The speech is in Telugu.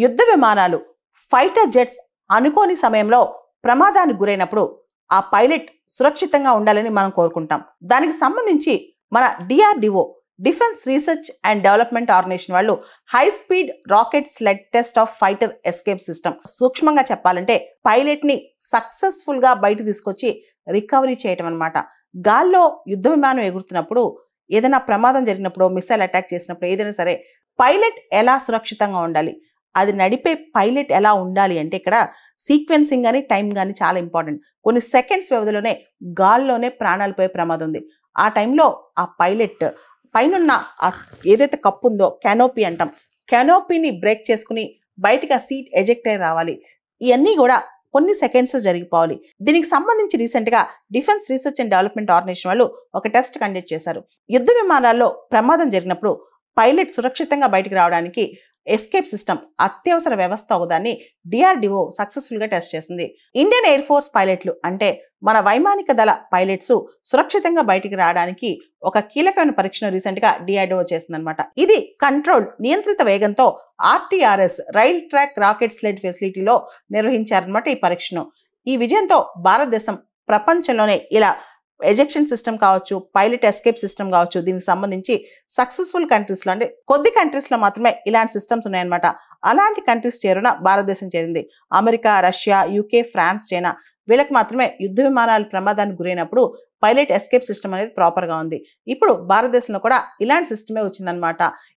యుద్ధ విమానాలు ఫైటర్ జెట్స్ అనుకోని సమయంలో ప్రమాదానికి గురైనప్పుడు ఆ పైలట్ సురక్షితంగా ఉండాలని మనం కోరుకుంటాం. దానికి సంబంధించి మన DRDO defence research and development organisation వాళ్ళు high speed rocket sled test of fighter escape system, సూక్ష్మంగా చెప్పాలంటే పైలట్ ని సక్సెస్ఫుల్ గా బయట తీసుకొచ్చి రికవరీ చేయటం అన్నమాట. గాల్లో యుద్ధ విమానం ఎగురుతున్నప్పుడు ఏదైనా ప్రమాదం జరిగినప్పుడు, మిసైల్ అటాక్ చేసినప్పుడు ఏదైనా సరే పైలట్ ఎలా సురక్షితంగా ఉండాలి, అది నడిపే పైలట్ ఎలా ఉండాలి అంటే ఇక్కడ సీక్వెన్సింగ్ కానీ టైం కానీ చాలా ఇంపార్టెంట్. కొన్ని సెకండ్స్ వ్యవధిలోనే గాల్లోనే ప్రాణాలు పోయే ప్రమాదం ఉంది. ఆ టైంలో ఆ పైలట్ పైనున్న ఏదైతే కప్పు ఉందో కెనోపీ అంటాం, కెనోపీని బ్రేక్ చేసుకుని బయటకు ఆ సీట్ ఎజెక్ట్ అయి రావాలి. ఇవన్నీ కూడా కొన్ని సెకండ్స్ జరిగిపోవాలి. దీనికి సంబంధించి రీసెంట్ గా defence research and development organisation వాళ్ళు ఒక టెస్ట్ కండక్ట్ చేశారు. యుద్ధ విమానాల్లో ప్రమాదం జరిగినప్పుడు పైలట్ సురక్షితంగా బయటకు రావడానికి ఎస్కేప్ సిస్టమ్ అత్యవసర వ్యవస్థ ఒకదాన్ని డిఆర్డిఓ సక్సెస్ఫుల్ గా టెస్ట్ చేసింది. ఇండియన్ ఎయిర్ ఫోర్స్ పైలట్లు అంటే మన వైమానిక దళ పైలట్స్ సురక్షితంగా బయటికి రావడానికి ఒక కీలకమైన పరీక్షను రీసెంట్ గా డిఆర్డిఓ చేసిందనమాట. ఇది కంట్రోల్డ్ నియంత్రిత వేగంతో ఆర్టీఆర్ఎస్ రైల్ ట్రాక్ రాకెట్ స్లెడ్ ఫెసిలిటీలో నిర్వహించారనమాట ఈ పరీక్షను. ఈ విజయంతో భారతదేశం ప్రపంచంలోనే ఇలా ఎజెక్షన్ సిస్టమ్ కావచ్చు, పైలట్ ఎస్కేప్ సిస్టమ్ కావచ్చు, దీనికి సంబంధించి సక్సెస్ఫుల్ కంట్రీస్లో అంటే కొద్ది కంట్రీస్లో మాత్రమే ఇలాంటి సిస్టమ్స్ ఉన్నాయన్నమాట. అలాంటి కంట్రీస్ చేరున భారతదేశం చేరింది. America, Russia, UK, France, China వీళ్ళకి మాత్రమే యుద్ధ విమానాలు ప్రమాదానికి గురైనప్పుడు పైలట్ ఎస్కేప్ సిస్టమ్ అనేది ప్రాపర్గా ఉంది. ఇప్పుడు భారతదేశంలో కూడా ఇలాంటి సిస్టమే వచ్చిందనమాట.